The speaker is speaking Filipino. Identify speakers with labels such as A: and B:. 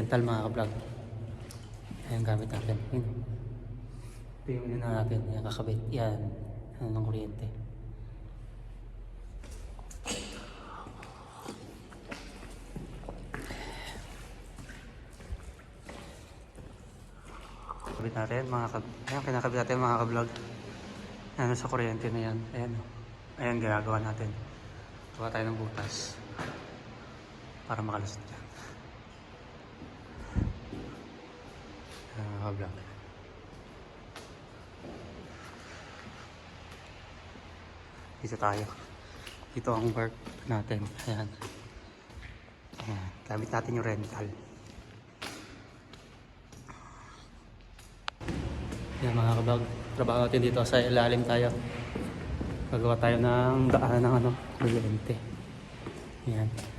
A: rental mga ka-vlog. Ayan gamit natin. Yun. Ito yung yun natin. Ayan kakabit. Yan. Ano ng kuryente. Kabit natin mga ayan kinakabit natin mga ka-vlog. Ayan sa kuryente na yan. Ayan. Ayan ginagawa natin. Gawa tayo ng butas. Para makalusot dyan. Vlog. Dito tayo. Dito ang work natin. Ayan. Ayan. Gamit natin yung rental. Ayan mga ka-vlog. Trabaho natin dito sa ilalim tayo. Gagawa tayo ng daan ng kuryente. Ayan.